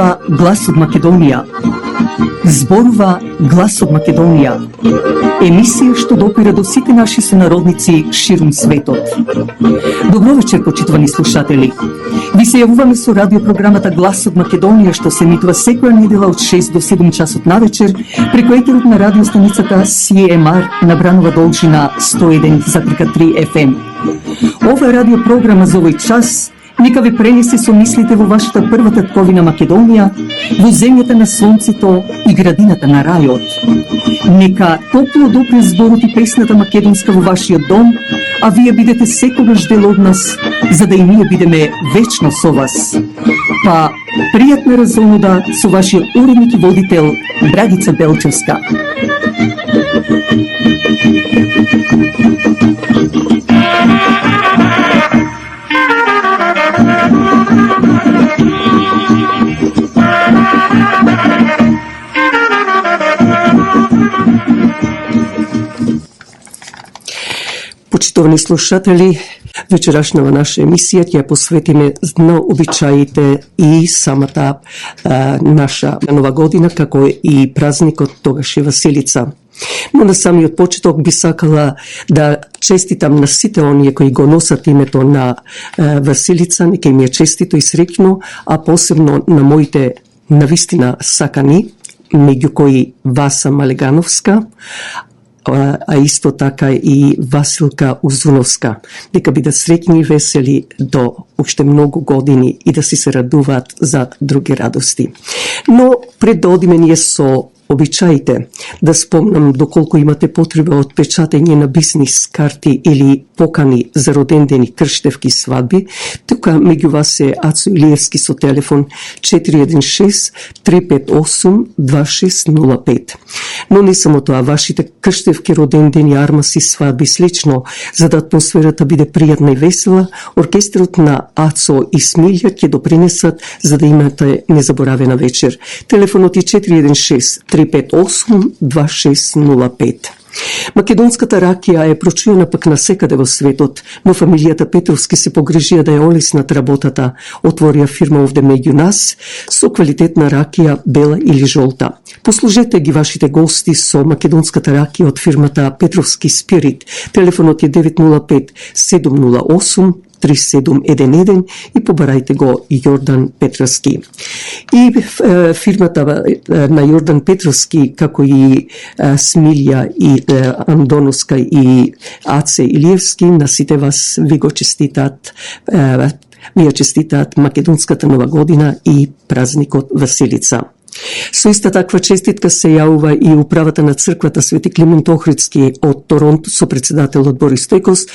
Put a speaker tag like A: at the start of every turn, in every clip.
A: Зборува глас од Македонија. Зборува глас од Македонија. Емисија што допира до сите наши сонародници ширум светот. Добро вечер, почитувани слушатели. Ви се јавуваме со радиопрограмата Глас од Македонија, што се емитува секоја недела од 6 до 7 часот навечер преку етерот на радиостаницата CMR на Бранова должина 101,3 FM. Ова радиопрограма за овој час нека ви пренесе со мислите во вашата прва татковина Македонија, во земјата на слонцето и градината на рајот. Нека топло допре зборот и песната македонска во вашиот дом, а вие бидете секогаш дел од нас, за да и ние бидеме вечно со вас. Па, пријатна разонуда со вашиот уредник и водител Драгица Белчевска. Почитувани слушатели, вечерашнава наша емисија ќе ја посветиме на обичаите и самата наша нова година, како и празникот тогаш е Василица. Но на самиот почеток би сакала да честитам на сите оние кои го носат името на Василица, нека им е честито и среќно, а посебно на моите навистина сакани, меѓу кои Васа Малегановска, а исто така и Василка Узуновска. Нека бидат среќни и весели до уште многу години и да си се радуваат за други радости. Но пред да одиме ние со обичаите, да спомнам доколку имате потреба од печатење на бизнис карти или покани за роден ден и крштевки свадби, тука меѓу вас е Ацо Илиевски со телефон 416-358-2605. Но не само тоа, вашите крштевки, роден ден и армаси, свадби слично, за да атмосферата биде пријатна и весела, оркестрот на Ацо и Смилја ќе допринесат за да имате незаборавена вечер. Телефонот е 416-358-2605. Македонската ракија е прочуена пак насекаде во светот, но фамилијата Петровски се погрижија да ја олеснат работата. Отворија фирма овде меѓу нас со квалитетна ракија, бела или жолта. Послужете ги вашите гости со македонската ракија од фирмата Петровски Спирит. Телефонот е 905-708-3711 и побарајте го Јордан Петровски. И фирмата на Јордан Петровски, како и Смилја и Андоновска и Аце Илиевски, на сите вас ви го честитаат, ви ја честитаат македонската нова година и празникот Василица. Со иста таква честитка се јавува и управата на црквата Свети Климент Охридски од Торонто со председателот Борис Стојкос,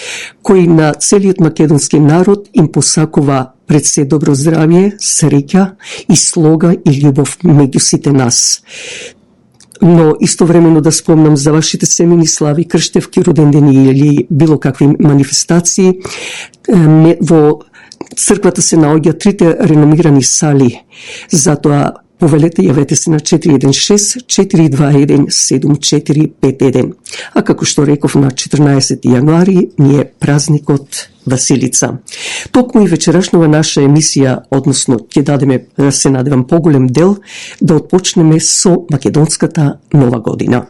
A: кој на целиот македонски народ им посакува пред се добро здравје, среќа и слога и љубов меѓу сите нас. Но истовремено да спомнам за вашите семени слави, крштевки, родендени или било какви манифестации. Во црквата се наоѓа трите реномирани сали, затоа повелете, јавете се на 416-421-7451. А како што реков, на 14 јануари ни е празникот Василица. Токму и вечерашнова наша емисија, односно ќе дадеме, се надевам, поголем дел, да отпочнеме со македонската нова година.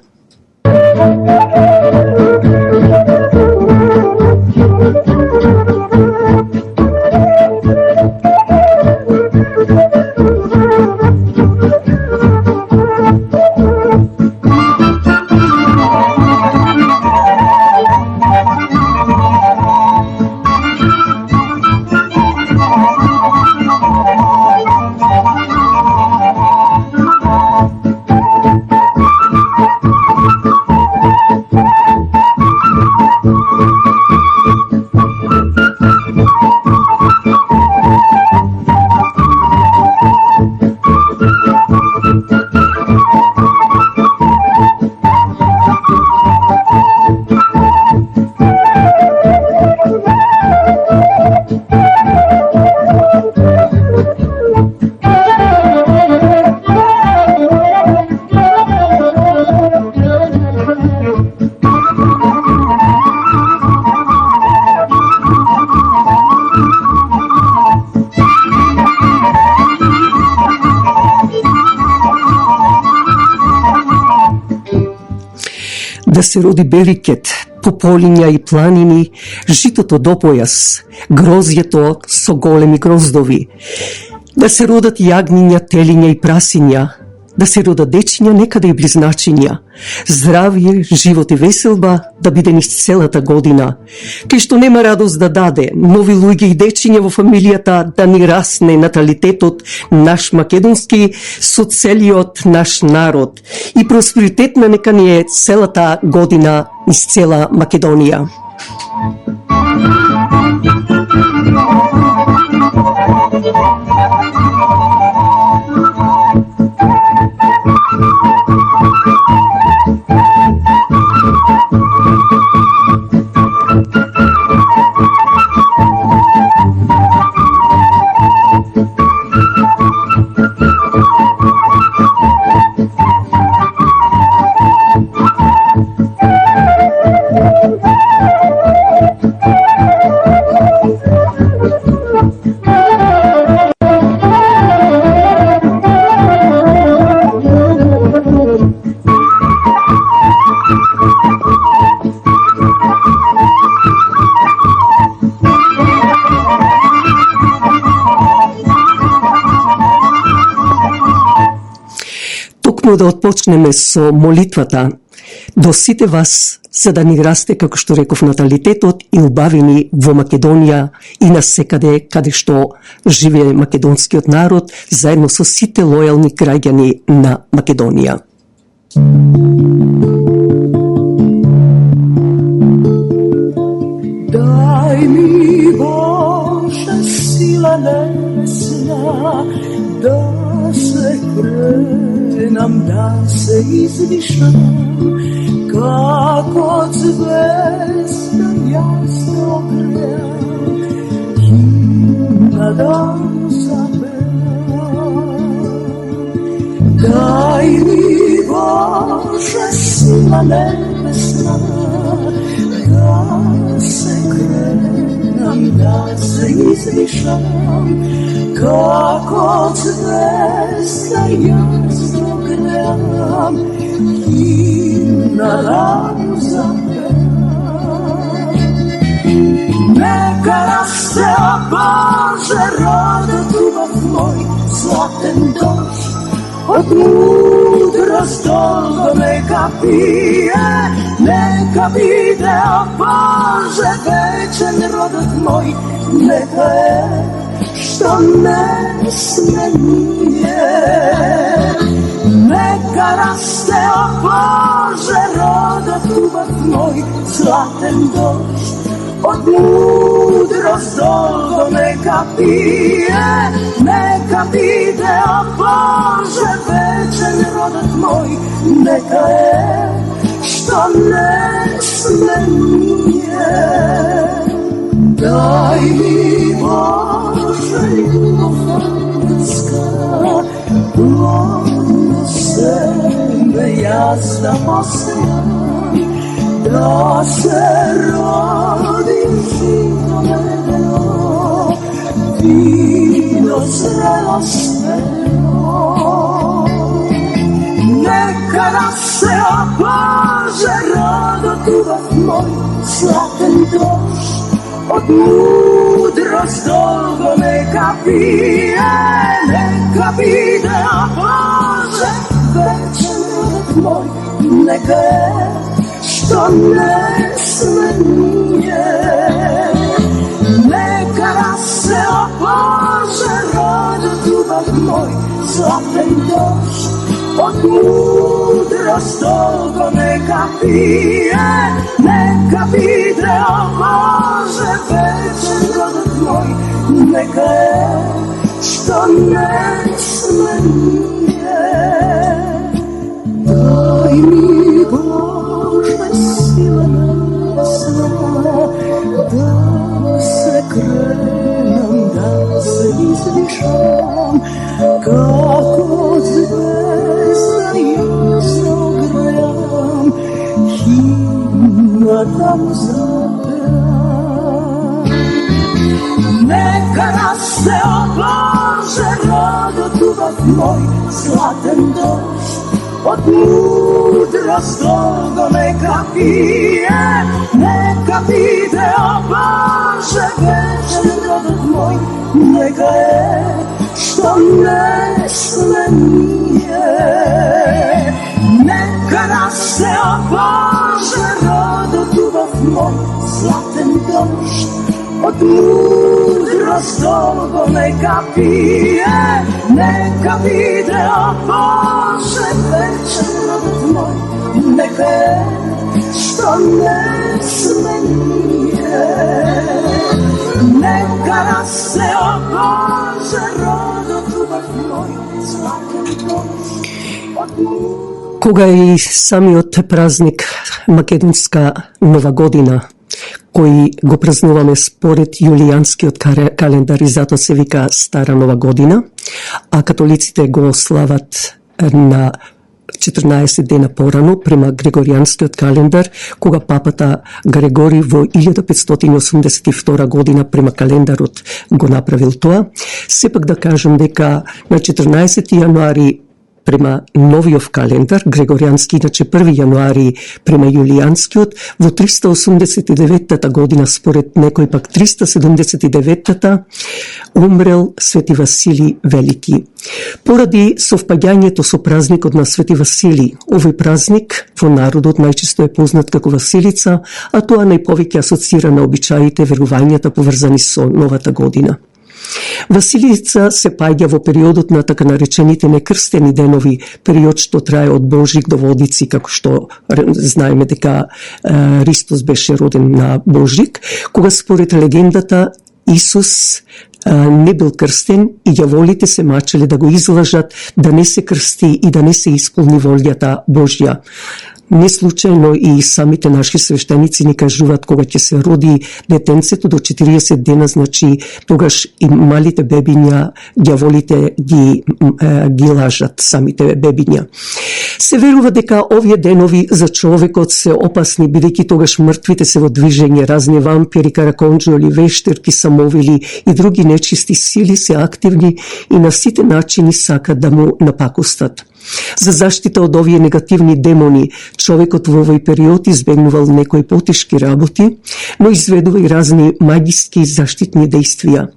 A: да се роди берикет по полиња и планини, житото до појас, грозјето со големи гроздови, да се родат јагниња, телиња и прасиња, да се родат дечиња, некаде и близначиња, здравје, живот и веселба да биде низ целата година, кај што нема радост да даде, нови луѓе и дечиња во фамилијата, да ни расне наталитетот наш македонски со целиот наш народ и просперитетна нека ни е целата година низ цела Македонија. Да отпочнеме со молитвата до сите вас, за да ни расте, како што реков, наталитетот и убавини во Македонија и насекаде каде што живее македонскиот народ, заедно со сите лојални граѓани на Македонија.
B: Дај ми, Боже, сила небесна, да се кренам, да се извишам, како звезда јас те огреам, химна да запеам. Дај ми, Боже, сила небесна, да се кренам, да се извишам, како звезда јас те огреам, химна да запеам. Нека расте, о Боже, родот убав мој, златен дожд од мудрост долго нека пие, нека биде, о Боже, вечен родот мој, нека е што не сме ние. Нека расте, о Боже, родот убав мој, златен дожд од мудрост долго нека пие, нека биде, о Боже, вечен родот мој, нека е што не сме ние. Дај ми, Боже, љубов ангелска, плодно семе јас да посејам, да се роди живо лелео, вино зрело смело. Нека расте, о Боже, родот убав мој, златен дожд од мудрост долго нека пие, нека биде, о Боже, вечен родот мој, нека е што не сме ние. Нека расте, о Боже, родот убав мој, златен дожд од мудрост долго нека пие, нека биде, о Боже, вечен родот мој, нека е што не сме ние. Дај ми, Боже, сила небесна, да се кренам, да се извишам, како звезда јас те огреам, химна да запеам. Нека расте, о Боже, родот убав мој, златен дожд od mudrost toga neka pije o Bože večer rodot moj, neka je što ne sme nije. Neka raste o Bože rodot ljubav moj, zlaten došt od mudrost toga neka pije o Bože večer rodot moj, neka je što ne sme nije. Neka raste o Bože rodot ljubav moj, zlaten došt od mudrost.
A: Кога и самиот празник Македонска Нова година, кој го празнуваме според јулијанскиот календар и затоа се вика Стара Нова година, а католиците го слават на 14 дена порано према Григоријанскиот календар, кога папата Грегори во 1582 година према календарот го направил тоа. Сепак да кажем дека на 14 јануари према новиот календар, Григоријански, иначе 1 јануари према јулијанскиот, во 389 година, според некој пак 379 умрел Свети Васили Велики. Поради совпаѓањето со празникот на Свети Васили, овој празник во народот најчесто е познат како Василица, а тоа најповеќе асоцира на обичаите, верувањата поврзани со новата година. Василица се паѓа во периодот на така наречените некрстени денови, период што трае од Божик до Водици, како што знаеме дека Христос беше роден на Божик, кога според легендата Исус не бил крстен и ѓаволите се мачеле да го излажат, да не се крсти и да не се исполни волјата Божја. Не случајно и самите наши свештеници ни кажуваат кога ќе се роди детенцето до 40 дена, значи тогаш и малите бебиња ѓаволите ги лажат самите бебиња. Се верува дека овие денови за човекот се опасни, бидејќи тогаш мртвите се во движење, разни вампири, караконџоли, вештерки, самовили и други нечисти сили се активни и на сите начини сакат да му напакостат. За заштита од овие негативни демони, човекот во овој период избегнувал некои потешки работи, но изведува и разни магиски заштитни дејствија.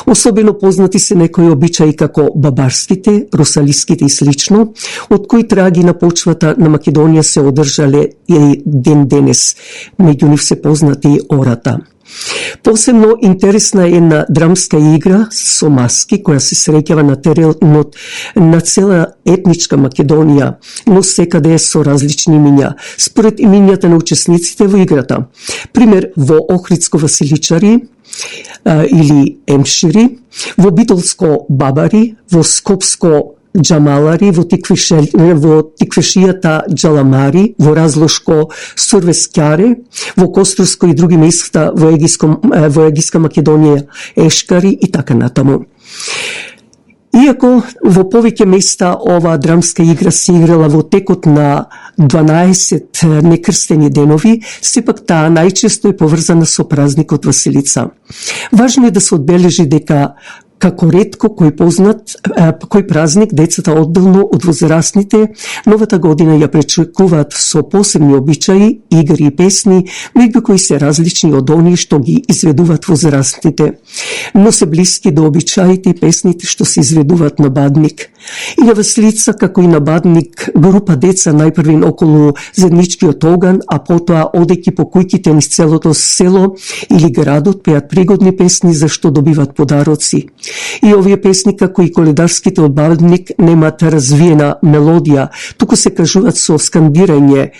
A: Особено познати се некои обичаи како бабарските, русалиските и слично, од кои траги на почвата на Македонија се одржале и ден денес. Меѓу нив се познати ората. Посебно интересна е една драмска игра со маски, која се среќава на теренот на цела етничка Македонија, но секаде е со различни имиња, според имињата на учесниците во играта. Пример, во Охридско Василичари или Емшири, во Битолско Бабари, во Скопско Джамалари, во Тиквешијата Джаламари, во Разлошко Сурвескјаре, во Коструско и други места во Егиска Македонија Ешкари и така натаму. Иако во повеќе места оваа драмска игра се играла во текот на 12 некрстени денови, сепак таа најчесто е поврзана со празникот Василица. Важно е да се одбележи дека како ретко кој празник децата одделно од возрастните новата година ја пречекуваат со посебни обичаи, игри и песни, меѓу кои се различни од оние што ги изведуваат возрастните, но се блиски до обичаите и песните што се изведуваат на Бадник. И на Василица, како и на Бадник, група деца најпрвин околу заедничкиот оган, а потоа одејќи по куќите низ целото село или градот, пеат пригодни песни за што добиват подароци. И овие песни, како и коледарските од Бадник, немаат развиена мелодија, туку се кажуваат со скандирање,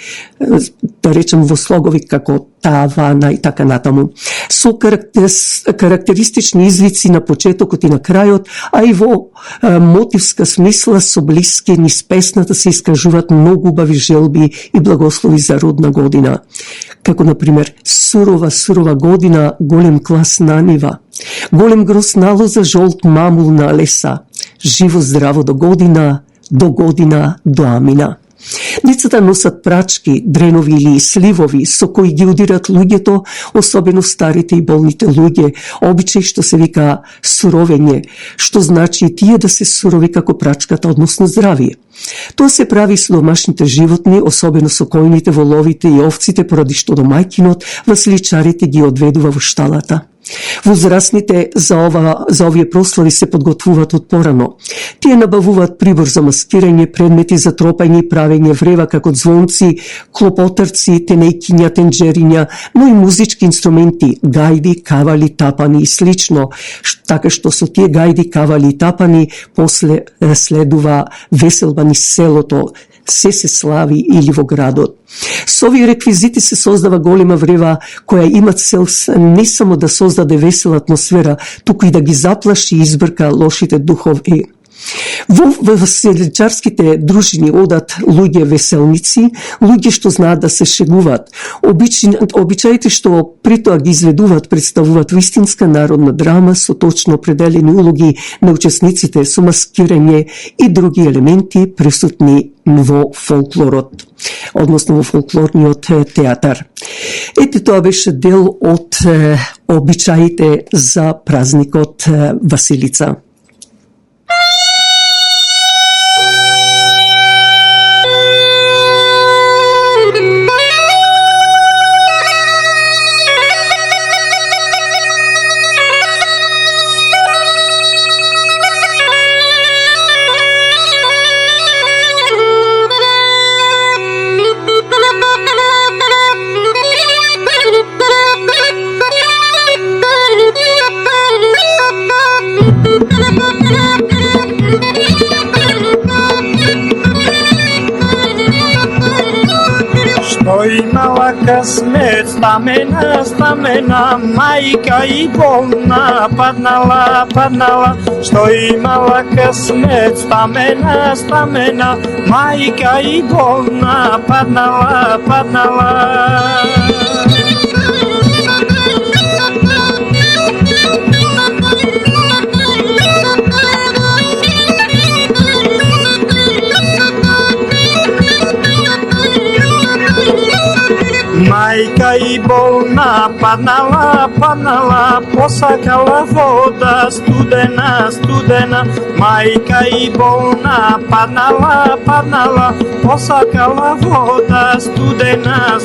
A: да речем во слогови како тавана и така натаму, со карактеристични извици на почетокот и на крајот, а и во мотивска смисла со блиски низ песната се искажуваат многу убави желби и благослови за родна година. Како, например, сурова година, голем клас на нива, голем гроз налоза, жолт мамул на леса, живо здраво до година, до амина. Децата носат прачки, дренови или сливови со кои ги удират луѓето, особено старите и болните луѓе, обичај што се вика суровење, што значи тие да се сурови како прачката, односно здрави. Тоа се прави со домашните животни, особено со којните, воловите и овците, поради што домајкинот васличарите ги одведува во шталата. Возрастните за овие прослави се подготвуваат од порано. Тие набавуваат прибор за маскирање, предмети за тропање и правење врева како звонци, клопотарци, тенејкиња, тенџериња, но и музички инструменти, гајди, кавали, тапани и слично. Така што со тие гајди, кавали и тапани после следува веселба низ селото, се слави или во градот. Со овие реквизити се создава голема врева која има цел не само да создаде весела атмосфера, туку и да ги заплаши и избрка лошите духови. Во веселичарските дружини одат луѓе веселници, луѓе што знаат да се шегуваат. Обичаите што при тоа ги изведуваат представуваат вистинска народна драма со точно определени улоги на учесниците, со маскирање и други елементи присутни во фолклорот, односно во фолклорниот театар. Ете, тоа беше дел од обичаите за празникот Василица.
B: Имала късмет, стамена, майка и болна, паднала. Що имала късмет, стамена, майка и болна, паднала. Майка и болна, паднала, посакала вода, студена. Майка и болна, паднала, посакала вода, студена.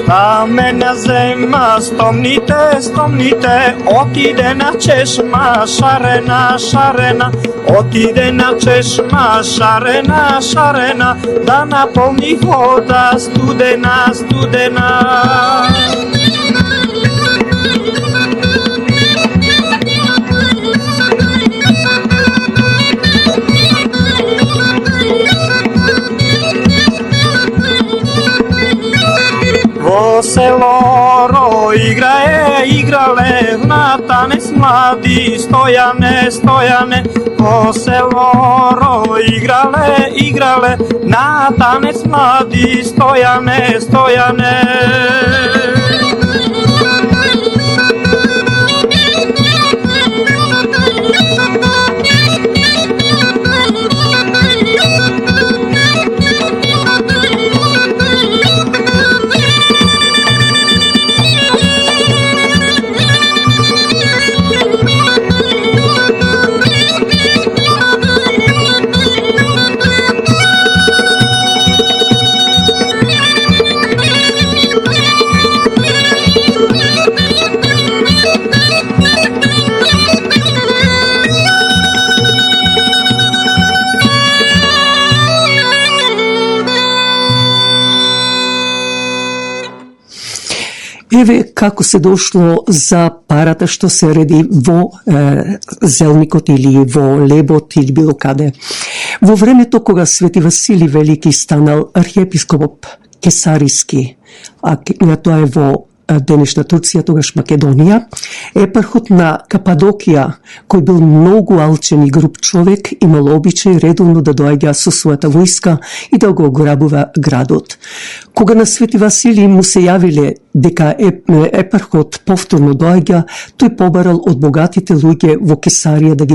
B: Стамена зема, стомните, отиде на чешма, шарена, отиде на чешма, шарена, да наполни вода, студена. Во село играле, на танец млади, стояне. Во село играле, на танец млади, стояне.
A: Еве како се дошло за парата што се реди во Зелникот или во Лебот или било каде. Во времето кога Свети Васили Велики станал архиепископ Кесариски, а тоа е во денешна Турција, тогаш Македонија. Епархот на Кападокија, кој бил многу алчен и груб човек, имал обичај редовно да доаѓа со својата војска и да го ограбува градот. Кога на Свети Василий му се јавиле дека епархот повторно доаѓа, тој побарал од богатите луѓе во Кесарија да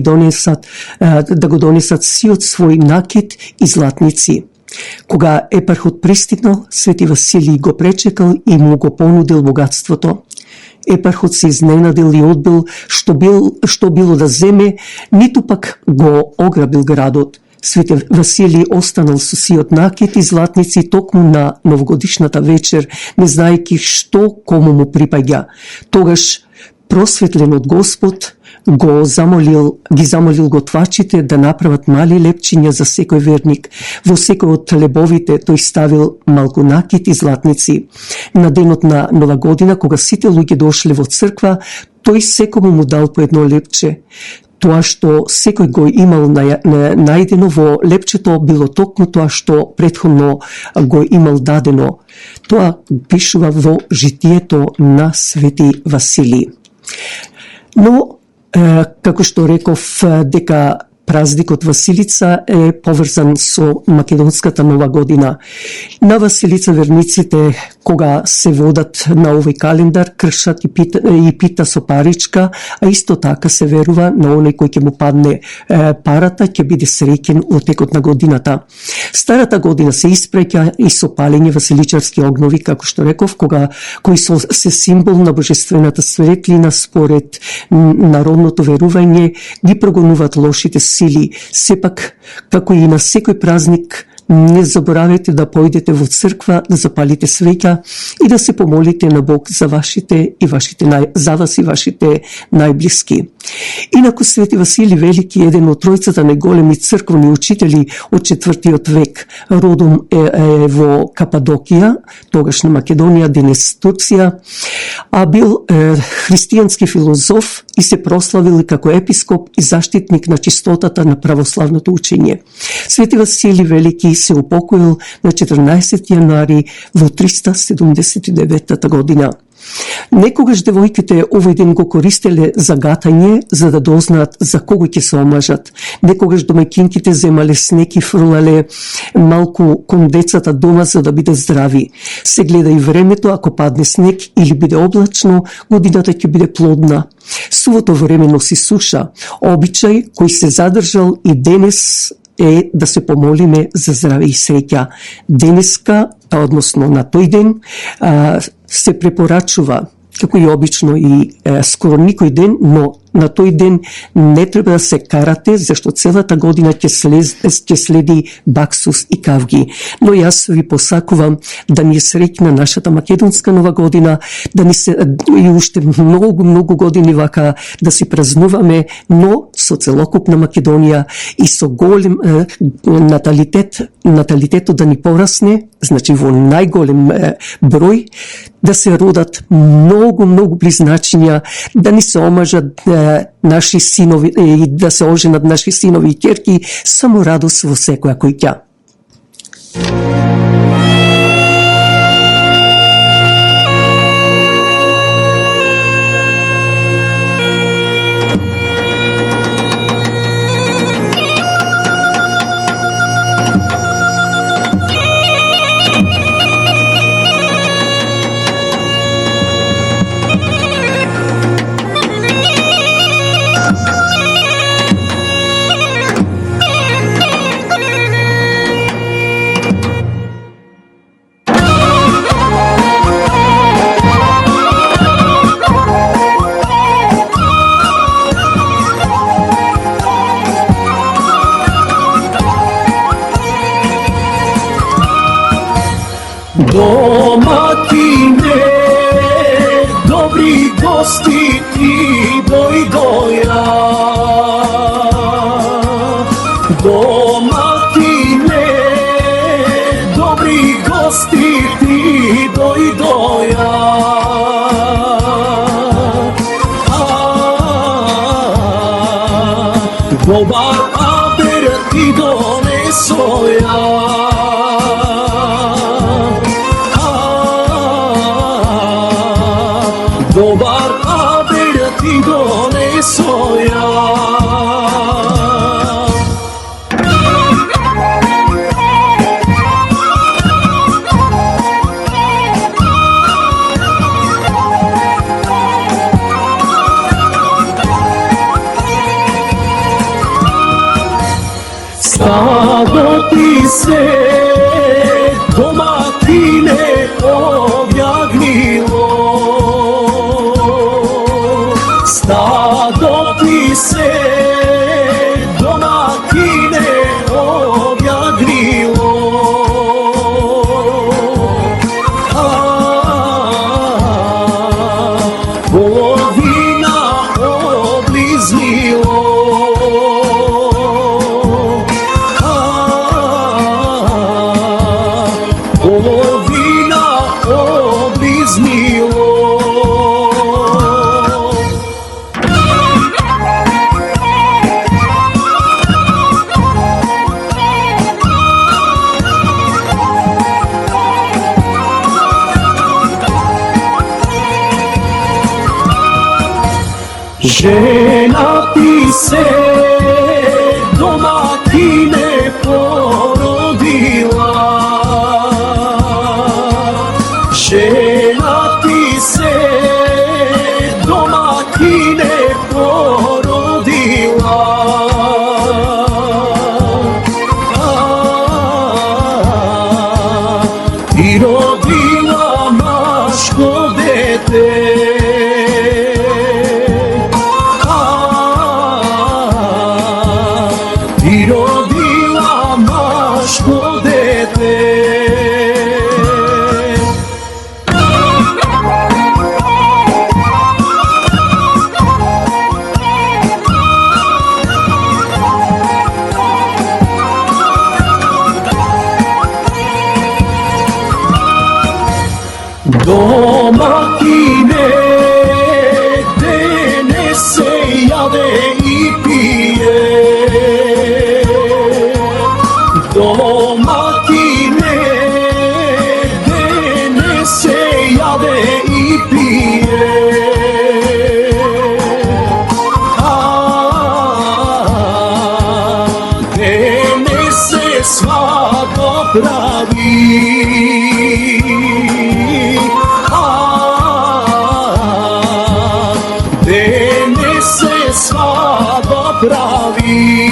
A: го донесат сиот свој накит и златници. Кога епархот пристигнал, Свети Василий го пречекал и му го понудил богатството. Епархот се изненадил и одбил што било да земе, ниту пак го ограбил градот. Свети Василий останал со сиот накит и златници токму на новогодишната вечер, не знаејќи што кому му припаѓа. Тогаш, просветлен од Господ, ги замолил готвачите да направат мали лепчиња за секој верник. Во секој од лебовите тој ставил малку накит и златници. На денот на Нова година, кога сите луѓе дошле во црква, тој секому му дал по едно лепче. Тоа што секој го имал најдено во лепчето било токму тоа што претходно го имал дадено. Тоа пишува во житието на Свети Василий. Но, како што реков, дека празникот Василица е поврзан со македонската Нова година. На Василица верниците, кога се водат на овој календар, кршат и пита со паричка, а исто така се верува на оној кој ќе му падне парата, ќе биде среќен во текот на годината. Старата година се испреќа и со палење василичарски огнови, како што реков, кои се символ на божествената светлина според народното верување, ги прогонуваат лошите сили. Сепак, како и на секој празник, не заборавете да појдете во црква, да запалите свеќа и да се помолите на Бог за вас и вашите најблиски. Инаку Свети Василий Велики, еден од тројцата најголеми црковни учители од 4 век, родом е во Кападокија, тогаш на Македонија, денес Турција, а бил христијански филозоф и се прославил како епископ и заштитник на чистотата на православното учење. Свети Василий Велики се упокоил на 14 јануари во 379 година. Некогаш девојките овој ден го користеле за гатање, за да дознаат за кого ќе се омажат. Некогаш домаќинките земале снег и фрлале малку кон децата дома за да биде здрави. Се гледа и времето, ако падне снег или биде облачно, годината ќе биде плодна. Сувото време носи суша, обичај кој се задржал и денес е да се помолиме за здраве и среќа. Денеска, односно на тој ден, се препорачува, како и обично и скоро никој ден, но на тој ден не треба да се карате, зашто целата година ќе следи баксус и кавги. Но јас ви посакувам да ни е среќна нашата македонска Нова година, да ни се и уште многу години вака да си празнуваме, но со целокупна Македонија и со голем наталитетот да ни порасне, значи во најголем број, да се родат многу близначиња, да ни се омажат наши синови и да се оженат наши синови и ќерки, само радост во секоја куќа.
B: Домакине, добри гости ти дојдоја. Домакине, добри гости ти дојдоја. Добар абер ти донесоја. ti se domatine objagnilo, stado ti se domatine objagnilo, polovina obliznilo, polovina obliznilo. Žena ti se domatine porodila, žena ti se domatine porodila, i rodila maško dete. I rodila maško dete. Domatine dene se jade i pije, domatine dene se jade i pije, dene se svadba pravi, dene se svadba pravi.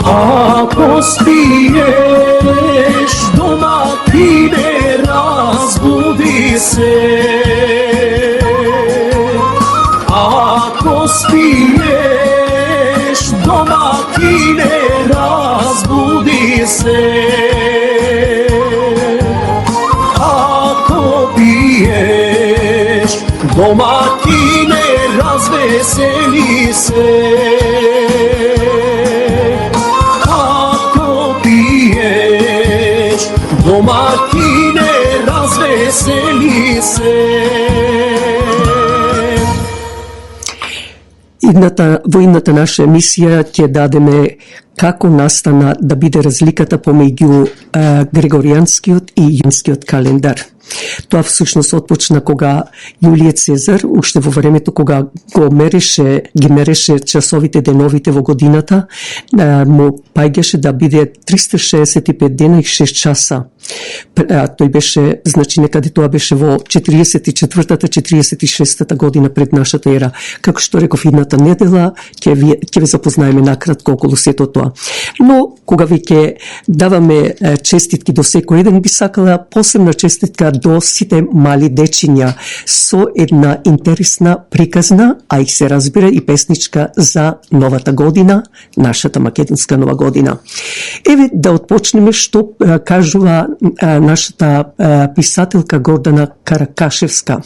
B: Ako spiješ domatine, razbudi se. Ako spiješ domatine, razbudi se. Ako piješ domatine, razveseli se. Domatine, razveseli se.
A: Во идната наша емисија ќе дадеме како настана да биде разликата помеѓу Григоријанскиот и јунскиот календар. Тоа всушност отпочна кога Јулије Цезар, уште во времето кога ги мереше часовите деновите во годината, му паѓаше да биде 365 дена и 6 часа. Тој беше, значи некаде тоа беше во 44-та, 46-та година пред нашата ера. Како што реков, идната недела ќе ве запознаеме накратко околу сето тоа. Но кога веќе даваме честитки до секој еден, би сакала посебна честитка до сите мали дечиња со една интересна приказна, а и се разбира и песничка за новата година, нашата македонска нова година. Еве да отпочнеме што кажува нашата писателка Гордана Каракашевска.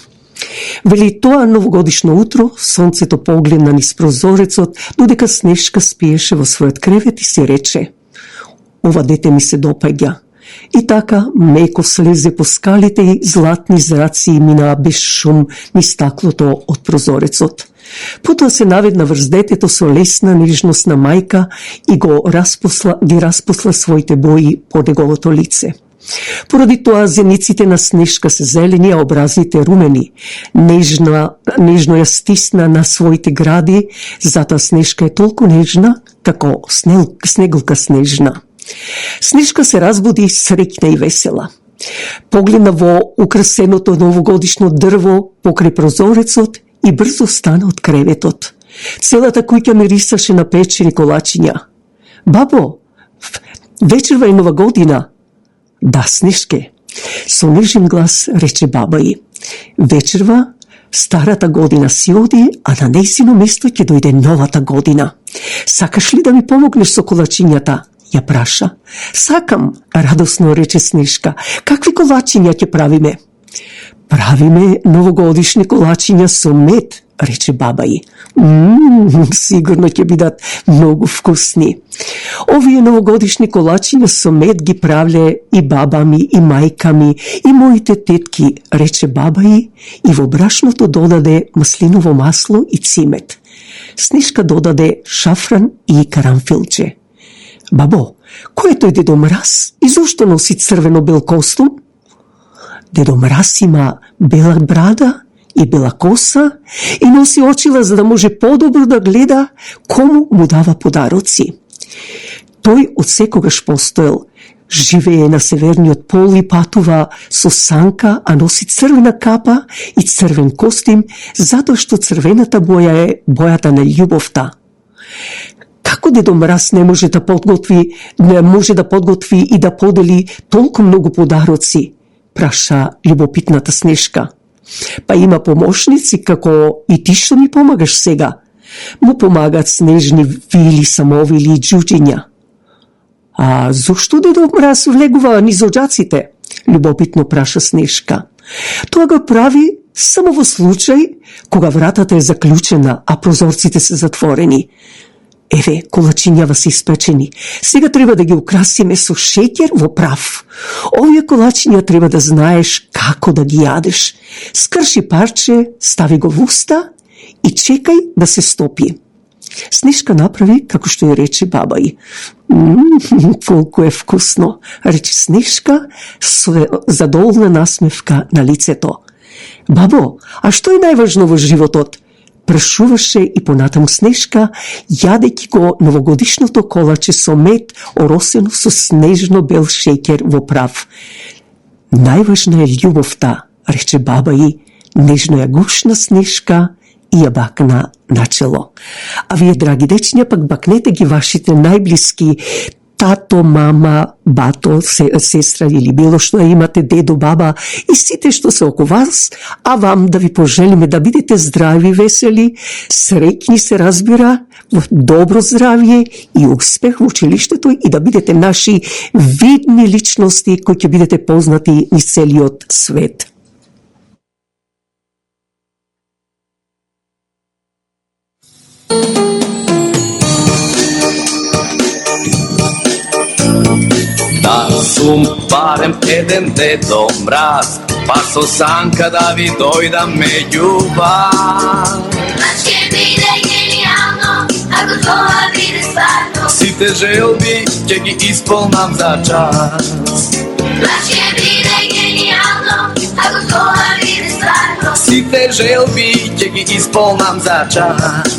A: Вели, тоа новогодишно утро, сонцето погледна низ прозорецот, додека Снежка спиеше во својот кревет и си рече: ова дете ми се допаѓа. И така меко слезе по скалите и златни зраци и минаа без шум низ стаклото од прозорецот. Потоа се наведна врз детето со лесна нежност на мајка и ги распосла своите бои по неговото лице. Поради тоа зениците на Снежка се зелени, а образите румени. Нежно ја стисна на своите гради, затоа Снежка е толку нежна како снеголка снежна. Снежка се разбуди среќна и весела. Погледна во украсеното новогодишно дрво покрај прозорецот и брзо стана од креветот. Целата куќа мирисаше на печени колачиња. Бабо, вечерва е нова година. Да, Снежке. Со нежен глас рече баба ѝ. Вечерва, старата година си оди, а на нејзино место ќе дојде новата година. Сакаш ли да ми помогнеш со колачињата? Ја праша. Сакам, радосно рече Снежка. Какви колачиња ќе правиме? Правиме новогодишни колачиња со мед, рече баба ѝ. Сигурно ќе бидат многу вкусни. Овие новогодишни колачиња со мед ги правле и баба ми, и мајка ми, и моите тетки, рече баба ѝ, и во брашното додаде маслиново масло и цимет. Снежка додаде шафран и карамфилче. Бабо, кој е тој Дедо Мраз и зошто носи црвено-бел костум? Дедо Мраз има бела брада и бела коса и носи очила за да може подобро да гледа кому му дава подароци. Тој од секогаш постоел, живее на северниот пол и патува со санка, а носи црвена капа и црвен костим, затоа што црвената боја е бојата на љубовта. Како Дедо Мраз не може да подготви и да подели толку многу подароци? Праша љубопитната Снежка. Па има помошници како и ти што ми помагаш сега. Му помагат снежни вили, самовили и џуџиња. А зошто Дедо Мраз влегува низ оџаците? Љубопитно праша Снежка. Тоа го прави само во случај кога вратата е заклучена, а прозорците се затворени. Еве, колачињава се испечени. Сега треба да ги украсиме со шеќер во прав. Овие колачиња треба да знаеш како да ги јадеш. Скрши парче, стави го во уста и чекај да се стопи. Снежка направи како што ја рече баба ѝ. Колку е вкусно, рече Снежка со задоволна насмевка на лицето. Бабо, а што е најважно во животот? Прашуваше и понатаму Снежка, јадејќи го новогодишното колаче со мед, оросено со снежно-бел шеќер во прав. Најважна е љубовта, рече баба ѝ, нежно ја гушна Снежка и ја бакна начело. А вие, драги дечиња, пак бакнете ги вашите најблиски, тато, мама, бато, сестра или било што имате, дедо, баба и сите што се око вас, а вам да ви пожелиме да бидете здрави, весели, среќни се разбира, во добро здравје и успех во училиштето и да бидете наши видни личности кои ќе бидете познати низ целиот свет.
C: Да сум барем еден Дедо Мраз, па со санка да ви дојдам меѓу вас.
D: Баш ќе биде генијално, ако тоа биде стварно.
C: Сите желби ќе ги исполнам за час.
D: Баш ќе биде генијално, ако тоа биде стварно.
C: Сите желби ќе ги исполнам за час.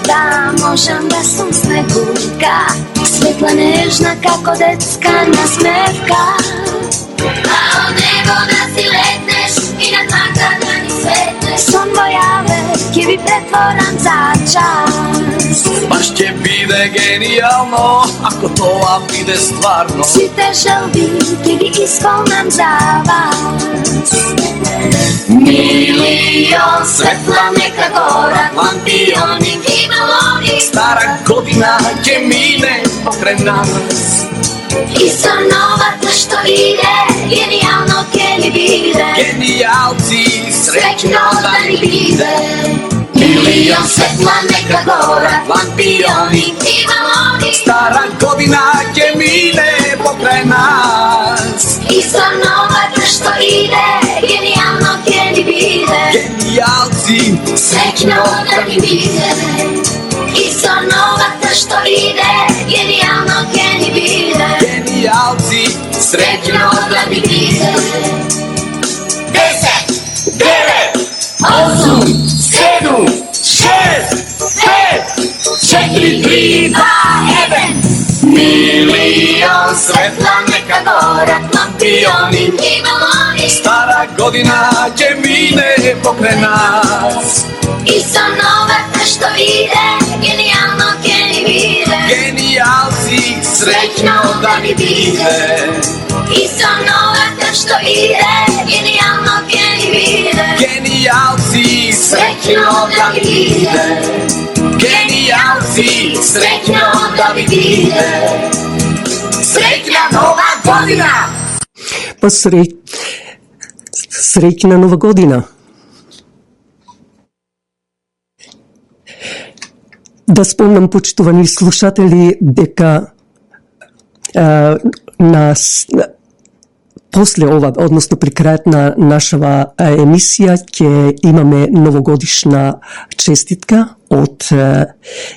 D: Да можам да сум снегурка, светла нежна како детска насмевка. А од него да си летнеш и на дланка да ни светнеш. Сон во јаве ќе ви претворам за час.
C: Баш ќе биде генијално, ако тоа биде стварно.
D: Сите желби ќе ги исполнам за вас. Милион светла нека горат, лампиони и балони.
C: Стара година ќе мине покрај нас.
D: И со новата што иде, генијално ќе ни биде.
C: Генијалци,
D: Среќно да ни биде. Милион светла нека горат, лампиони и балони.
C: стара година ќе мине покрај нас.
D: И со новата што иде, генијално ќе ни биде.
C: Генијалци,
D: Среќно да ни биде. И со новата што иде, генијално ќе ни биде.
C: генијалци,
D: Среќно да ни биде.
C: 10, 9, 8, 7, 6, 5, 4,
D: 3, 2, 1.
C: Milion svetla neka gora, lampioni,
D: Imamo
C: stara godina će mine pokraj nas.
D: i sa nove što vide, genijalno geni vide.
C: Genijalci, srećno da mi vide.
D: I sa nove što ide, genijalno geni vide.
C: Genijalci, srećno da mi vide. Genijalci, srećno da mi vide. Srećna nova godina!
A: Pa srećna nova godina. Да спомнам, почитувани слушатели, дека после ова, односно при крајот на нашава емисија, ќе имаме новогодишна честитка од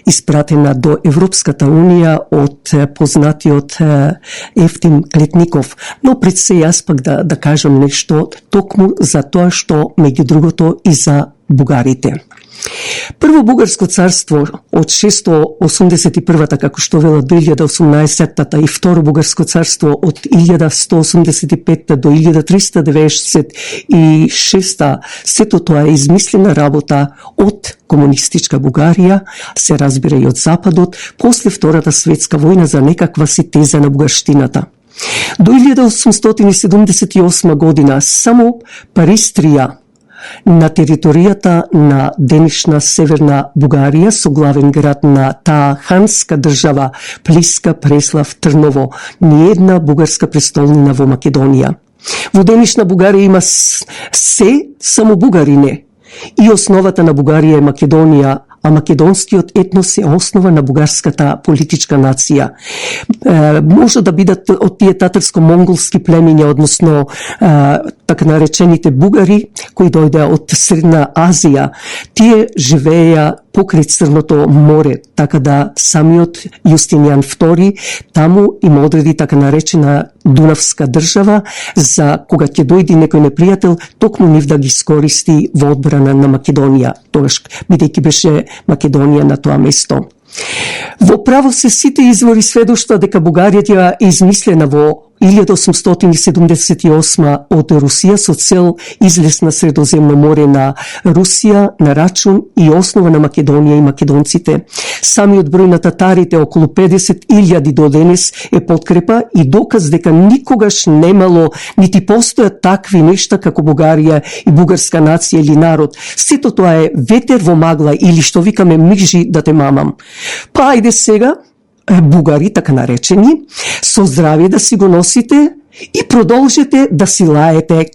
A: испратена до Европската Унија од познатиот Ефтим Клетников. Но пред се јас пак да кажам нешто токму за тоа што меѓу другото и за бугарите. Прво бугарско царство од 681-та, како што вела, до 1018-та и второ бугарско царство од 1185-та до 1396-та, сето тоа е измислена работа од комунистичка Бугарија, се разбира и од Западот, после Втората светска војна за некаква синтеза на бугарштината. До 1878 година само Паристрија на територијата на денешна Северна Бугарија со главен град на таа ханска држава Плиска, Преслав, Трново, ниедна бугарска престолнина во Македонија. Во денешна Бугарија има се само бугарине и основата на Бугарија е Македонија, а македонскиот етнос е основа на бугарската политичка нација. Може да бидат од тие татарско-монголски племиња, односно така наречените бугари, кои дојдеа од Средна Азија, тие живееја покрај Црното море, така да самиот Јустинијан II таму им одреди така наречена Дунавска држава, за кога ќе дојде некој непријател, токму нив да ги искористи во одбрана на Македонија, тогаш бидејќи беше Македонија на тоа место. Во право се сите извори сведоштва дека Бугарија е измислена во 1878 од Русија со цел излез на Средоземно море на Русија на рачун и основа на Македонија и македонците. Самиот број на татарите, околу 50.000 до денес, е подкрепа и доказ дека никогаш немало нити постојат такви нешта како Бугарија и бугарска нација или народ. Сето тоа е ветер во магла или што викаме мижи да те мамам. Па ајде сега, бугари, така наречени, со здравје да си го носите и продолжете да си лаете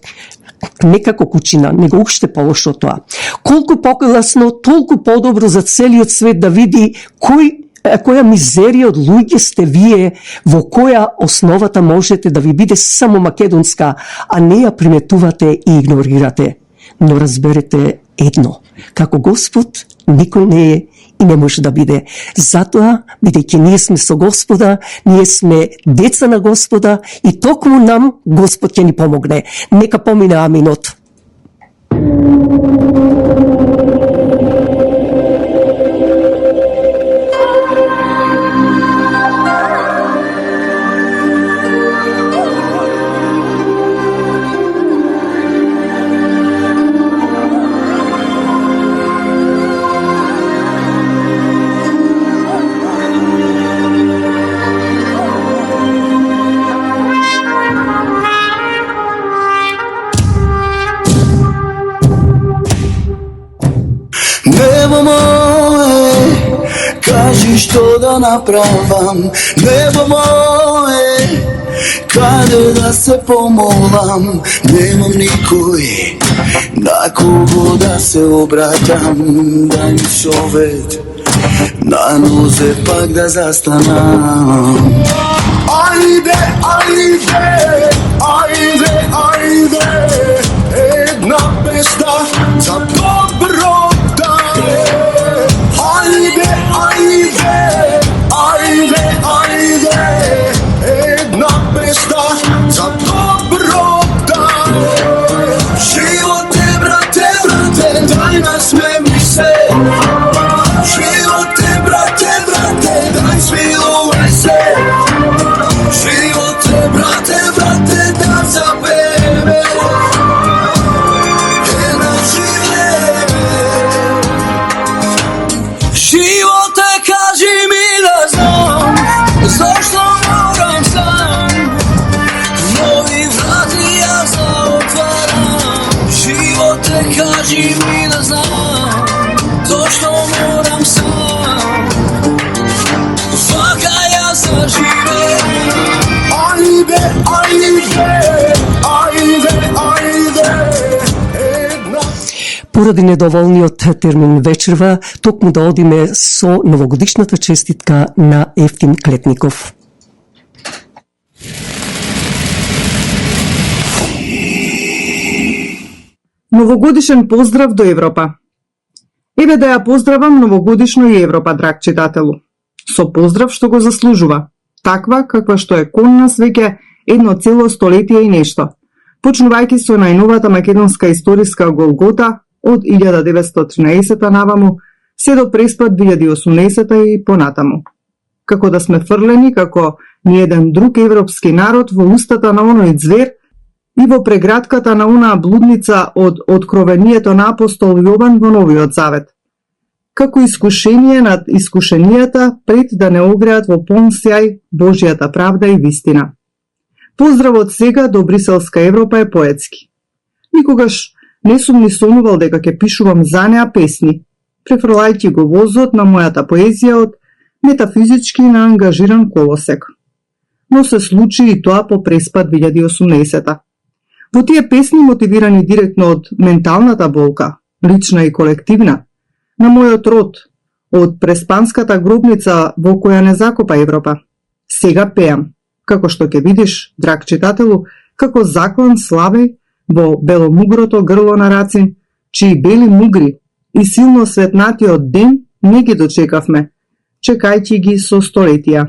A: некако кучина, него уште полошо тоа. Колку погласно, толку подобро за целиот свет да види која мизерија од луѓе сте вие, во која основата можете да ви биде само македонска, а не ја приметувате и игнорирате. Но разберете едно, како Господ никој не е и не може да биде. Затоа, бидејќи ние сме со Господа, ние сме деца на Господа и токму нам Господ ќе ни помогне. Нека помине аминот.
E: Небо мое, кажи што да направам. Небо мое, каде да се помолам. Немам никој на кого да се обраќам. Дај ми совет, на нозе пак да застанам. Ајде, ајде, ајде, ајде, една песна за добро. Ајде, ајде, ајде, ајде, една песна за добро дај. Живот е, брате, брате, дај насмејми се. Живот е, брате, брате,
A: Поради недоволниот термин вечерва, токму да одиме со новогодишната честитка на Евтим Клетников.
F: Новогодишен поздрав до Европа. Еве да ја поздравам новогодишно и Европа, драг читателу. Со поздрав што го заслужува, таква каква што е кон нас веќе едно цело столетие и нешто. Почнувајќи со најновата македонска историска Голгота од 1913 наваму, се до преспад 2018 и понатаму. Како да сме фрлени како ниеден друг европски народ во устата на оној звер и во прегратката на онаа блудница од откровението на апостол Јован во Новиот Завет. Како искушение над искушенијата пред да не огреат во полн сјај Божјата правда и вистина. Поздравот сега до Бриселска Европа е поетски. Никогаш не сум ни сонувал дека ќе пишувам за неа песни, префрлајќи го возот на мојата поезија од метафизички на ангажиран колосек. Но се случи и тоа по преспад 2018. Во тие песни, мотивирани директно од менталната болка, лична и колективна, на мојот род, од преспанската гробница во која не закопа Европа, сега пеам, како што ќе видиш, драг читателу, како заклан славеј во беломугрото грло на Рацин, чии бели мугри и силно светнатиот ден не ги дочекавме, чекајќи ги со столетија,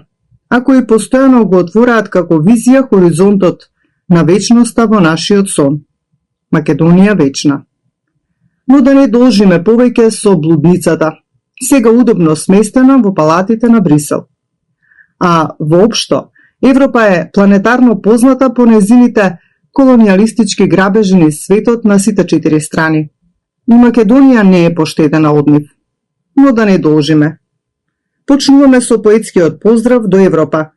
F: а кои постојано го отвораат како визија хоризонтот на вечноста во нашиот сон. Македонија вечна. Но да не должиме повеќе со блудницата, сега удобно сместена во палатите на Брисел. А воопшто, Европа е планетарно позната по незините колониалистички грабежи низ светот на сите четири страни. И Македонија не е поштедена од нив. Но да не должиме. Почнуваме со поетскиот поздрав до Европа,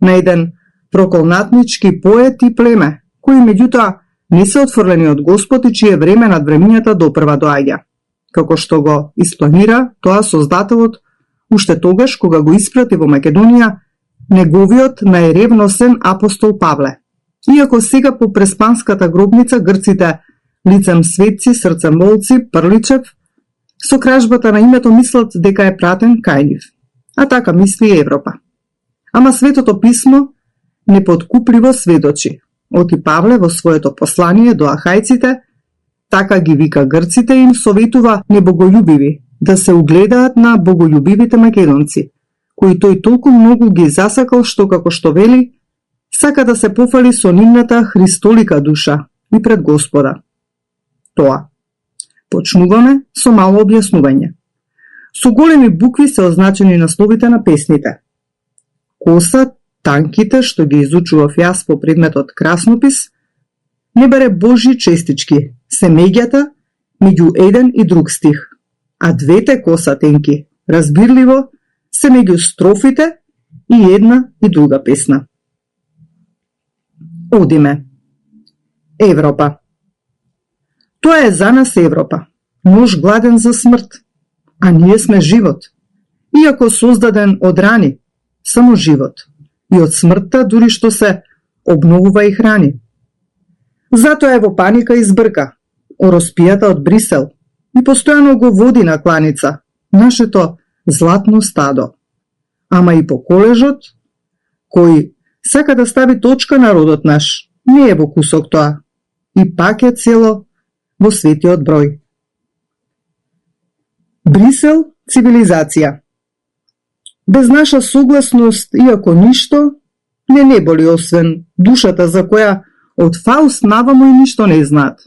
F: на еден проколнатнички поет и племе, кои меѓутоа не се отфрлени од Господ и чие време над времињата допрва доаѓа. Како што го испланира тоа Создателот, уште тогаш кога го испрати во Македонија неговиот најревносен апостол Павле. Иако сега по преспанската гробница грците лицем светци, срцем волци, Прличев, со кражбата на името мислат дека е пратен кај нив. А така мисли Европа. Ама Светото писмо непоткупливо сведочи. Оти Павле во своето послание до ахајците, така ги вика грците им советува небогољубиви да се угледаат на богољубивите македонци, кои тој толку многу ги засакал што како што вели, сака да се пофали со нивната христолика душа и пред Господа. Тоа. Почнуваме со мало објаснување. Со големи букви се означени насловите на песните. Коса, танките што ги изучував јас по предметот краснопис, не бере Божји честички, се меѓата меѓу еден и друг стих, а двете коса тенки, разбирливо, се меѓу строфите и една и друга песна. Одиме. Европа. Тоа е за нас Европа, нож гладен за смрт, а ние сме живот, иако создаден од рани, само живот, и од смртта дури што се обновува и храни. Затоа е во паника и збрка, ороспијата од Брисел, и постојано го води на кланица, нашето златно стадо. Ама и по колежот, кој сака да стави точка на родот наш, не е во кусок тоа, и пак е цело во светиот број. Брисел, цивилизација. Без наша согласност, иако ништо, не боли освен душата за која од Фауст наваму и ништо не знаат.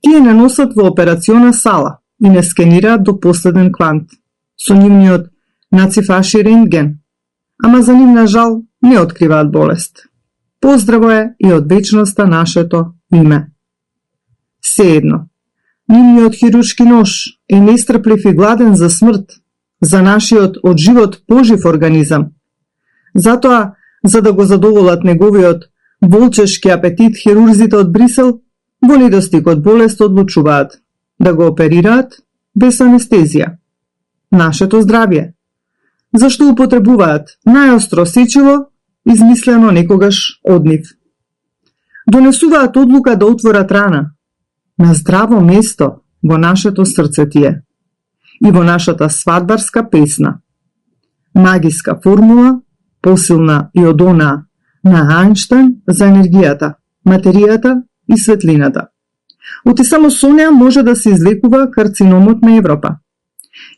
F: Тие не носат во операциона сала и не скенираат до последен квант, со нивниот нацифаши рентген, ама за нив на жал не откриваат болест. Поздраво е и од вечноста нашето име. Сеедно, нивниот хируршки нож е нестрплив и гладен за смрт, за нашиот од живот пожив организам. Затоа, за да го задоволат неговиот волчешки апетит, хирурзите од Брисел во недостиг од болест одлучуваат да го оперираат без анестезија. Нашето здравје. Зашто употребуваат најостро сечиво, измислено некогаш од нив. Донесуваат одлука да отворат рана на здраво место, во нашето срце тие и во нашата свадбарска песна. Магиска формула, посилна и од онаа на Ајнштајн за енергијата, материјата и светлината. Оти само со неа може да се излекува карциномот на Европа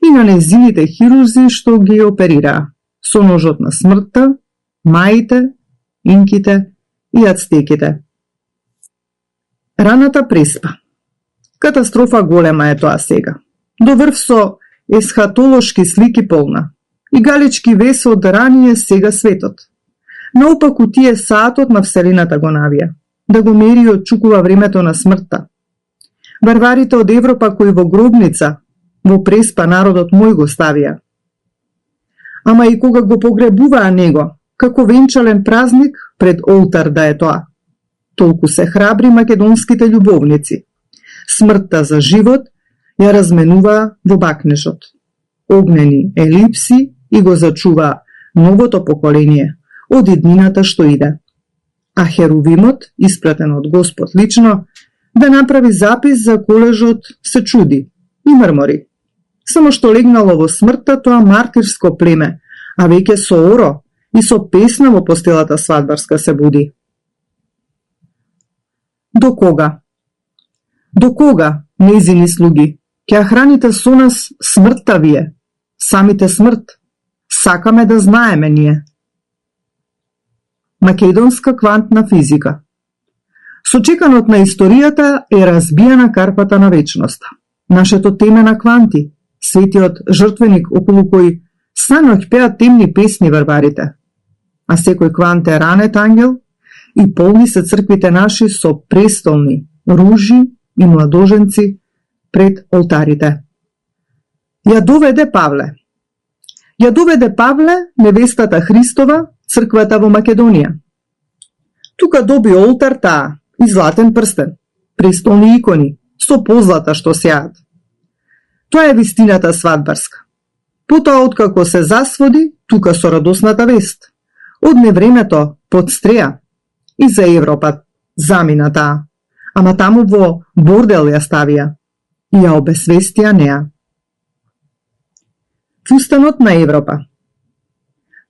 F: и на незините хирурзи што ги оперираа со ножот на смртта, маите, инките и ацтеките. Раната преспа. Катастрофа голема е тоа сега. До врв со есхатолошки слики полна и галечки вес од ранije сега светот. Наопаку тие саатот на Вселената го навија, да го мери и отчукува времето на смртта. Варварите од Европа кои во гробница, во преспа народот мој го ставија. Ама и кога го погребуваа него, како венчален празник пред олтар да е тоа. Толку се храбри македонските љубовници. Смртта за живот ја разменуваа во бакнежот. Огнени елипси и го зачуваа новото поколение од иднината што иде. А Херувимот, испратен од Господ лично, да направи запис за колежот, се чуди и мрмори. Само што легнало во смртта тоа мартирско племе, а веќе со оро и со песна во постелата свадбарска се буди. До кога? До кога, незини слуги, ќе храните со нас смртта вие, самите смрт? Сакаме да знаеме ние. Македонска квантна физика. Со чеканот на историјата е разбијана карпата на вечноста. Нашето теме на кванти, светиот жртвеник околу кој саноќ пеат темни песни варварите. А секој квант е ранет ангел и полни се црквите наши со престолни, ружи и младоженци пред олтарите. Ја доведе Павле. Ја доведе Павле, невестата Христова, црквата во Македонија. Тука доби олтар таа и златен прстен, престолни икони, со позлата што сеат. Тоа е вистината свадбарска. Потоа откако се засводи, тука со радосната вест. Одне времето под стреја и за Европа замина таа, ама таму во бордел ја ставија и ја обесвестија неа. Фустанот на Европа.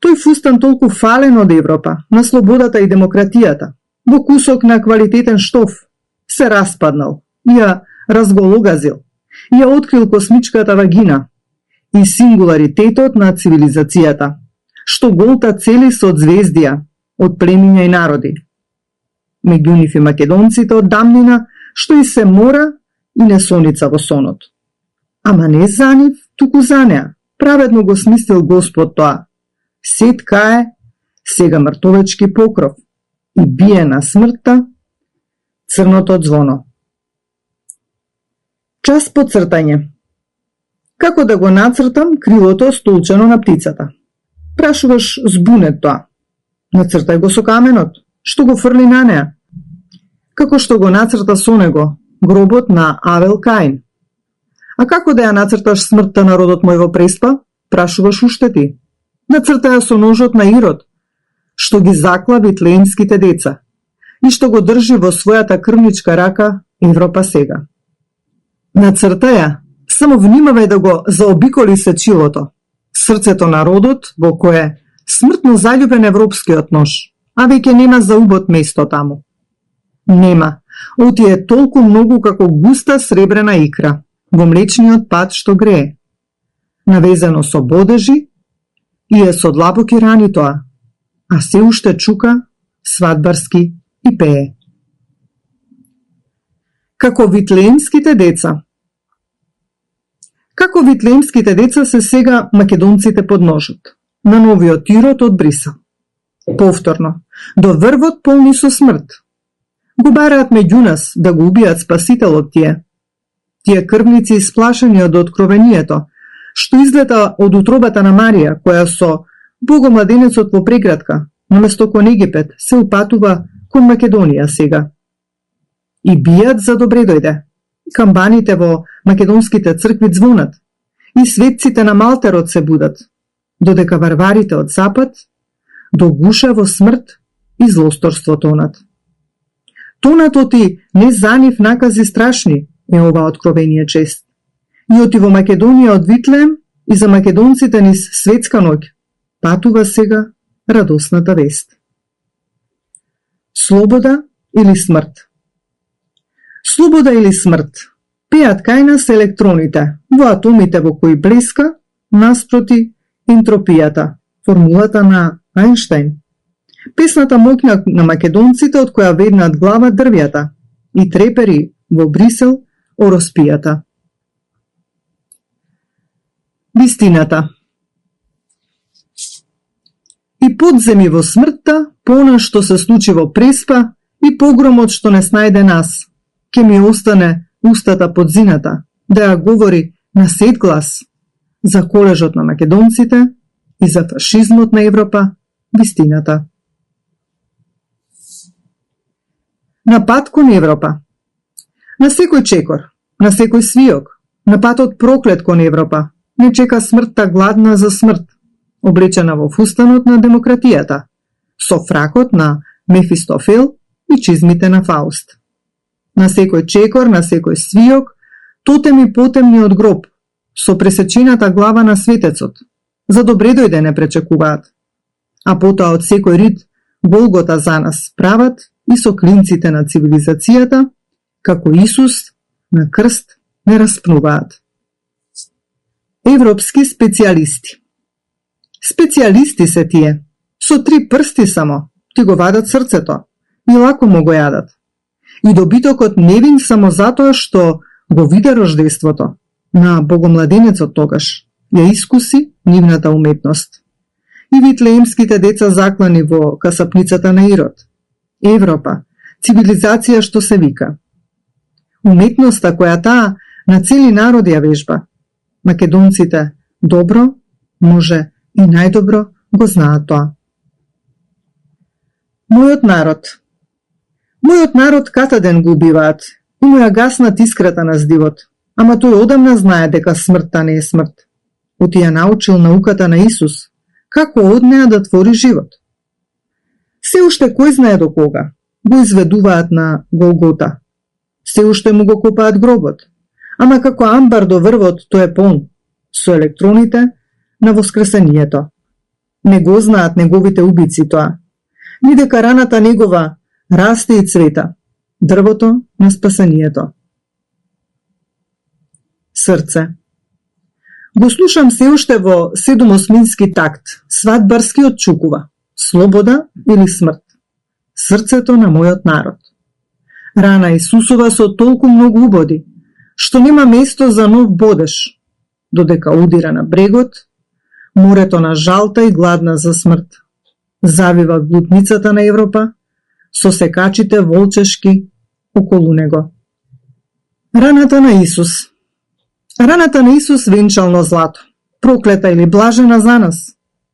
F: Тој фустан толку фален од Европа, на слободата и демократијата, во кусок на квалитетен штоф, се распаднал, ја разгологазил, ја открил космичката вагина и сингуларитетот на цивилизацијата, што голта цели со звездија од племиња и народи. Меѓу нив и македонците од дамнина, што и се мора и не соница во сонот. Ама не за нив, туку за неа. Праведно го смислил Господ тоа. Сетка е сега мртовечки покров и бие на смртта црното звоно. Час по цртање. Како да го нацртам крилото столчено на птицата? Прашуваш збунет тоа. Нацртај го со каменот, што го фрли на неа. Како што го нацрта со него гробот на Авел Каин. А како да ја нацрташ смртта на родот мој во преспа? Прашуваш уште ти. Нацрта ја со ножот на Ирод, што ги закла витлеемските деца и што го држи во својата крвничка рака Европа сега. Нацрта ја, само внимавај да го заобиколи сечилото, срцето на родот во кое смртно заљубен европскиот нож, а веќе нема за убот место таму. Нема, оти е толку многу како густа сребрена икра во млечниот пат што грее, навезано со бодежи и е со длабоки рани тоа, а се уште чука свадбарски и пее. Како витлеемските деца. Како витлеемските деца се сега македонците под ножот, на новиот Ирод од Брисел. Повторно, до врвот полни со смрт. Го бараат меѓу нас да го убијат спасителот тие. Тие крвници исплашени од откровението, што излета од утробата на Марија, која со Богомладенецот во преградка, наместо кон Египет, се упатува кон Македонија сега. И бијат за добре дојде. Камбаните во македонските цркви звонат, и светците на Малтерот се будат, додека варварите од запад до гуша во смрт и злосторство тонат. Тонат оти не за нив накази страшни, е ова откровение чест. И оти во Македонија од Витлеем и за македонците низ светска ноќ патува сега радосната вест. Слобода или смрт? Слобода или смрт? Пеат кај нас електроните во атомите во кои блеска наспроти ентропијата, формулата на Ајнштајн. Песната моќна на македонците од која веднат глава дрвјата и трепери во Брисел ороспијата. Вистината. И подземи во смртта, по она што се случи во Преспа и погромот што не снајде нас, ке ми остане устата под зината, да ја говори на сет глас за колежот на македонците и за фашизмот на Европа, вистината. На пат кон Европа. На секој чекор, на секој свиок, на патот проклет кон Европа, не чека смртта гладна за смрт, облечена во фустанот на демократијата, со фракот на Мефистофел и чизмите на Фауст. На секој чекор, на секој свиок, тотеми потемни од гроб, со пресечената глава на светецот, за добре дојде не пречекуваат, а потоа од секој рид Голгота за нас прават и со клинците на цивилизацијата, како Исус на крст не распнуваат. Европски специјалисти. Специјалисти се тие, со 3 прсти само, ти го вадат срцето и лако му го јадат. И добитокот невин само затоа што го виде рождеството на богомладенецот тогаш, ја искуси нивната уметност. И витлеемските деца заклани во касапницата на Ирод. Европа, цивилизација што се вика. Уметноста која таа на цели народи ја вежба. Македонците добро, може и најдобро го знаат тоа. Мојот народ. Мојот народ катаден го убиваат и му ја гаснат искрата на здивот, ама тој одамна знае дека смртта не е смрт. Оти ја научил науката на Исус, како од неа да твори живот. Се уште кој знае до кога го изведуваат на Голгота. Се уште му го копаат гробот, ама како амбар до врвот тој е полн, со електроните на воскресението. Не го знаат неговите убици тоа, ни дека раната негова расте и цвета, дрвото на спасението. Срце. Го слушам се уште во 7/8 такт, свадбарски од Чукува. Слобода или смрт? Срцето на мојот народ. Рана Исусова со толку многу убоди, што нема место за нов бодеш, додека удира на брегот, морето на жалта и гладна за смрт. Завива глутницата на Европа, со секачите волчешки околу него. Раната на Исус. Раната на Исус венчално злато, проклета или блажена за нас.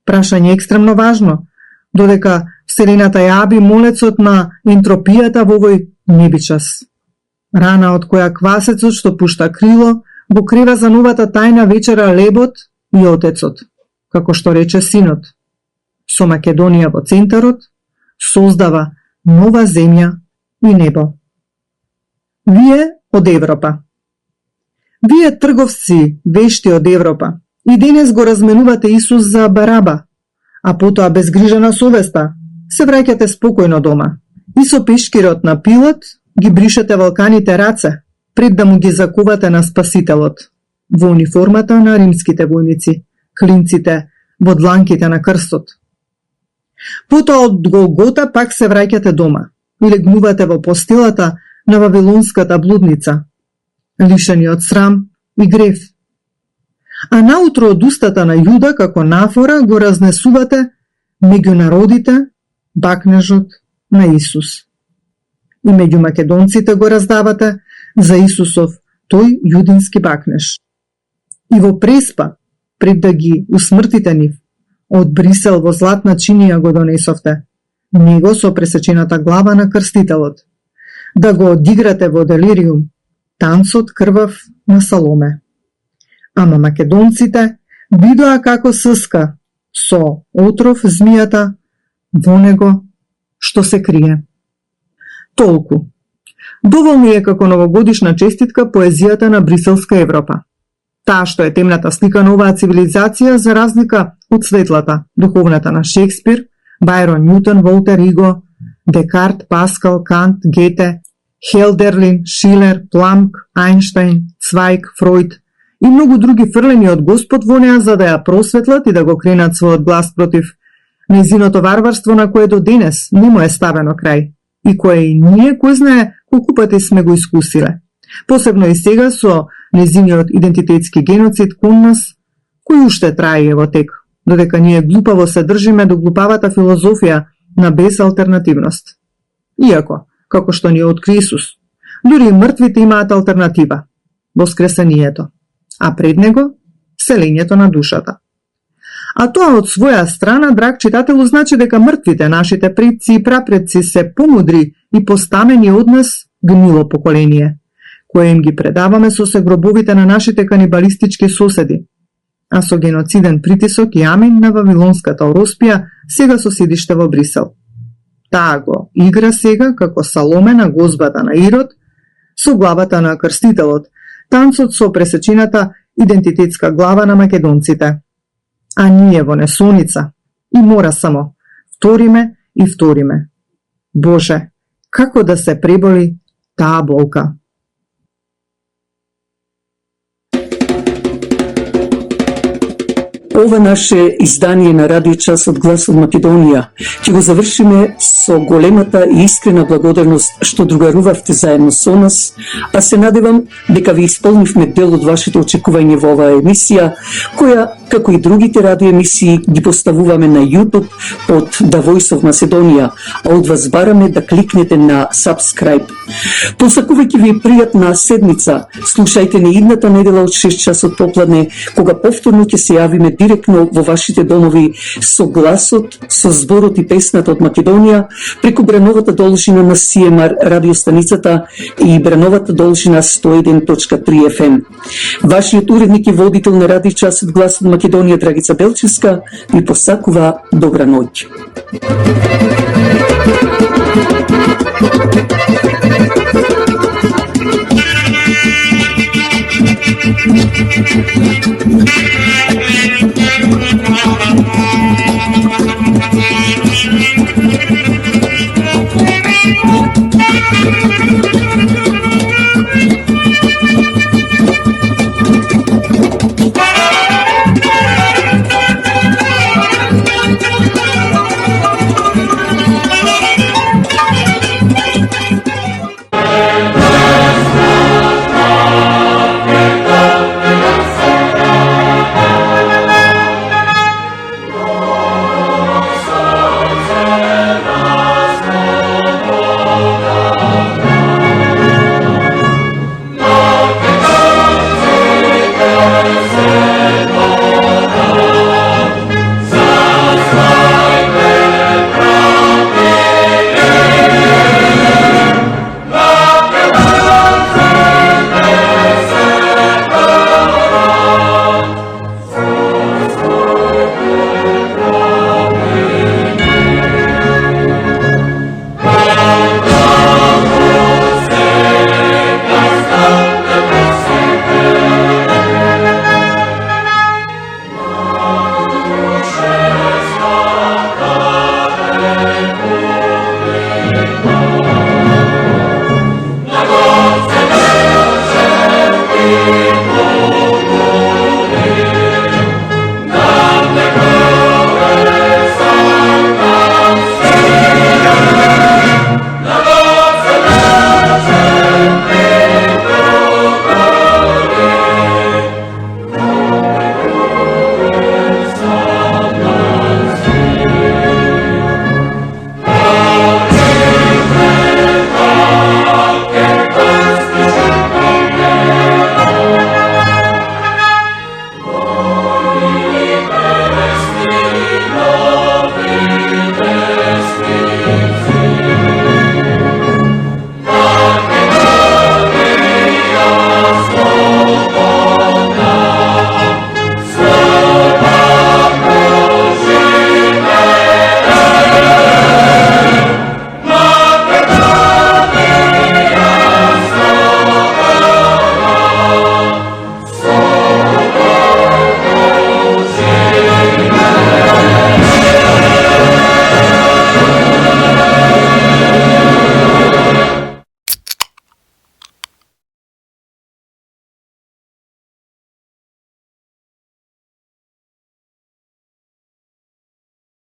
F: Прашање екстремно важно, додека Вселената јаби молецот на ентропијата во овој небичас. Рана од која квасецот што пушта крило го крива за новата тајна вечера лебот и отецот, како што рече синот. Со Македонија во центарот создава нова земја и небо. Вие од Европа. Вие трговци вешти од Европа и денес го разменувате Исус за Бараба, а потоа без грижа на совеста се враќате спокојно дома и со пешкирот на Пилат ги бришете валканите раце пред да му ги закувате на Спасителот во униформата на римските војници, клинците во дланките на крстот. Потоа од Голгота пак се враќате дома и легнувате во постелата на вавилонската блудница, лишени од срам и грев. А наутро од устата на Јуда како нафора го разнесувате меѓу народите бакнежот на Исус. И меѓу македонците го раздавате за Исусов тој јудински бакнеж. И во Преспа, пред да ги усмртите нив, од Брисел во златна чинија го донесовте, него со пресечената глава на крстителот, да го одиграте во делириум, танцот крвав на Саломе. Ама македонците видоа како сска со отров змијата во него што се крие. Толку. Доволни е како новогодишна честитка поезијата на Бриселска Европа. Таа што е темната слика на оваа цивилизација за разлика од светлата, духовната на Шекспир, Бајрон, Њутон, Волтер, Иго, Декарт, Паскал, Кант, Гете, Хелдерлин, Шилер, Пламк, Ајнштајн, Цвајк, Фройд и многу други фрлени од Господ во неа за да ја просветлат и да го кренат својот глас против нејзиното варварство на кое до денес не му е ставено крај и кое и ние, кој знае, колку пати сме го искусиле. Посебно и сега со нејзиниот идентитетски геноцид кон нас, кој уште трае во тек, додека ние глупаво се држиме до глупавата филозофија на безалтернативност. Иако, како што ни откри Исус, дури и мртвите имаат алтернатива – воскресението, а пред него – селењето на душата. А тоа од своја страна, драг читателу, значи дека мртвите, нашите предци и прапредци, се помудри и постамени од нас гнило поколение, кое им ги предаваме со сегробовите на нашите канибалистички соседи, а со геноциден притисок и амин на вавилонската Ороспија, сега со седиште во Брисел. Таа го игра сега како Саломе на гозбата на Ирод, со главата на крстителот, танцот со пресечената идентитетска глава на македонците. А ние во несоница и мора само вториме и вториме. Боже, како да се преболи таа болка?
A: Ова наше издание на Радио Час од Глас од Македонија ќе го завршиме со големата и искрена благодарност што другарувавте заедно со нас, а се надевам дека ви исполнивме дел од вашето очекување во оваа емисија, која, како и другите радиоемисии, ги поставуваме на YouTube под The Voice of Macedonia, а од вас бараме да кликнете на Subscribe. Посакувајќи ви пријатна седмица, слушајте не идната недела од 6 часот попладне, кога повторно ќе се јавиме директно во вашите домови со гласот, со зборот и песната од Македонија, преку бреновата должина на CMR радиостаницата и бреновата должина 101.3 FM. Вашиот уредник и водител на Радио Час од Глас од Македонија, Драгица Белчевска, ви посакува добра ноќ.